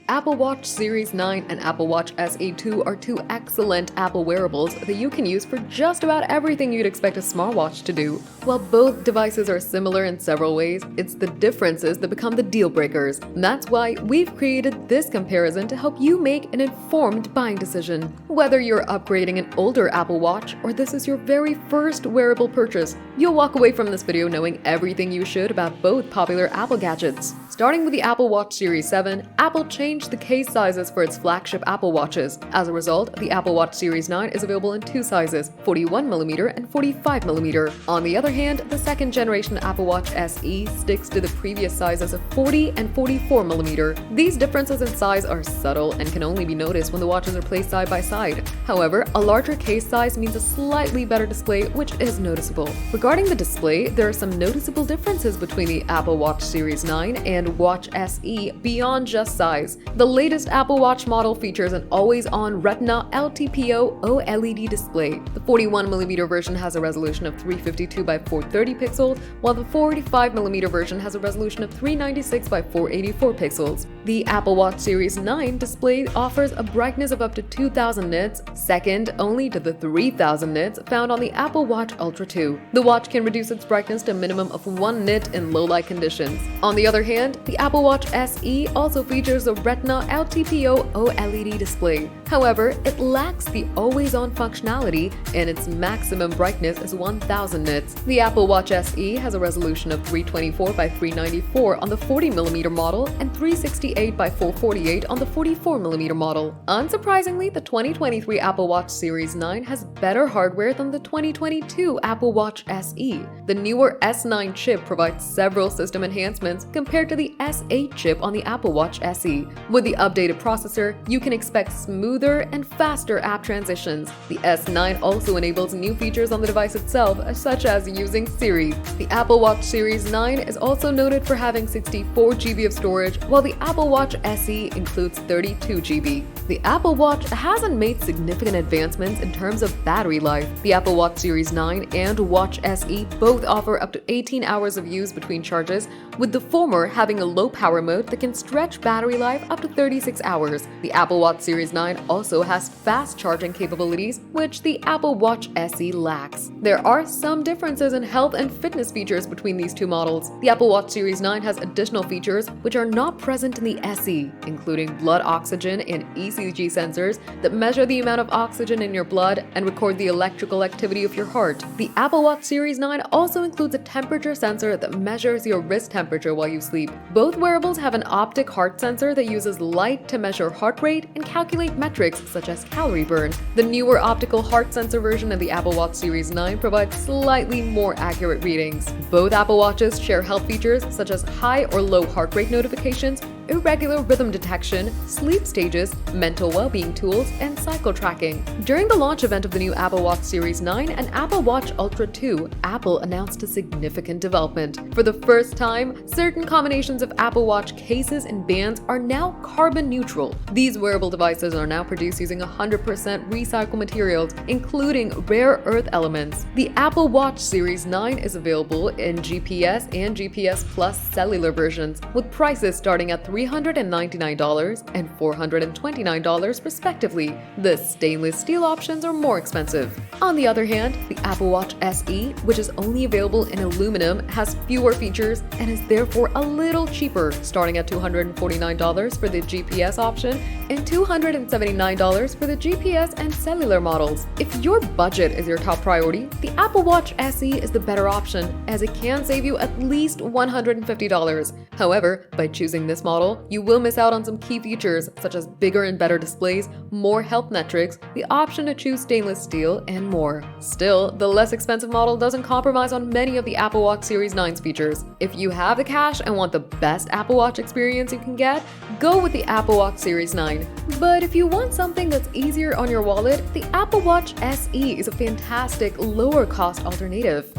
Apple Watch Series 9 and Apple Watch SE 2 are two excellent Apple wearables that you can use for just about everything you'd expect a smartwatch to do. While both devices are similar in several ways, it's the differences that become the deal breakers. And that's why we've created this comparison to help you make an informed buying decision. Whether you're upgrading an older Apple Watch or this is your very first wearable purchase, you'll walk away from this video knowing everything you should about both popular Apple gadgets. Starting with the Apple Watch Series 7, Apple changed the case sizes for its flagship Apple Watches. As a result, the Apple Watch Series 9 is available in two sizes, 41mm and 45mm. On the other hand, the second generation Apple Watch SE sticks to the previous sizes of 40 and 44mm. These differences in size are subtle and can only be noticed when the watches are placed side by side. However, a larger case size means a slightly better display, which is noticeable. Regarding the display, there are some noticeable differences between the Apple Watch Series 9 and Watch SE beyond just size. The latest Apple Watch model features an always-on Retina LTPO OLED display. The 41mm version has a resolution of 352 by 430 pixels, while the 45mm version has a resolution of 396 by 484 pixels. The Apple Watch Series 9 display offers a brightness of up to 2000 nits, second only to the 3000 nits found on the Apple Watch Ultra 2. The watch can reduce its brightness to a minimum of 1 nit in low-light conditions. On the other hand, the Apple Watch SE also features a Retina LTPO OLED display. However, it lacks the always-on functionality and its maximum brightness is 1000 nits. The Apple Watch SE has a resolution of 324 by 394 on the 40mm model and 368 by 448 on the 44mm model. Unsurprisingly, the 2023 Apple Watch Series 9 has better hardware than the 2022 Apple Watch SE. The newer S9 chip provides several system enhancements compared to the S8 chip on the Apple Watch SE. With the updated processor, you can expect smoother and faster app transitions. The S9 also enables new features on the device itself, such as using Siri. The Apple Watch Series 9 is also noted for having 64GB of storage, while the Apple Watch SE includes 32GB. The Apple Watch hasn't made significant advancements in terms of battery life. The Apple Watch Series 9 and Watch SE both offer up to 18 hours of use between charges, with the former having a low power mode that can stretch battery life up to 36 hours. The Apple Watch Series 9 also has fast charging capabilities, which the Apple Watch SE lacks. There are some differences in health and fitness features between these two models. The Apple Watch Series 9 has additional features which are not present in the SE, including blood oxygen and ECG sensors that measure the amount of oxygen in your blood and record the electrical activity of your heart. The Apple Watch Series 9 also includes a temperature sensor that measures your wrist temperature while you sleep. Both wearables have an optic heart sensor that uses light to measure heart rate and calculate metrics such as calorie burn. The newer optical heart sensor version of the Apple Watch Series 9 provides slightly more accurate readings. Both Apple Watches share health features such as high or low heart rate notifications, irregular rhythm detection, sleep stages, mental well-being tools, and cycle tracking. During the launch event of the new Apple Watch Series 9 and Apple Watch Ultra 2, Apple announced a significant development. For the first time, certain combinations of Apple Watch cases and bands are now carbon neutral. These wearable devices are now produced using 100% recycled materials, including rare earth elements. The Apple Watch Series 9 is available in GPS and GPS Plus cellular versions, with prices starting at $399 and $429 respectively. The stainless steel options are more expensive. On the other hand, the Apple Watch SE, which is only available in aluminum, has fewer features and is therefore a little cheaper, starting at $249 for the GPS option and $279 for the GPS and cellular models. If your budget is your top priority, the Apple Watch SE is the better option, as it can save you at least $150. However, by choosing this model, you will miss out on some key features such as bigger and better displays, more health metrics, the option to choose stainless steel, and more. Still, the less expensive model doesn't compromise on many of the Apple Watch Series 9's features. If you have the cash and want the best Apple Watch experience you can get, go with the Apple Watch Series 9. But if you want something that's easier on your wallet, the Apple Watch SE is a fantastic lower cost alternative.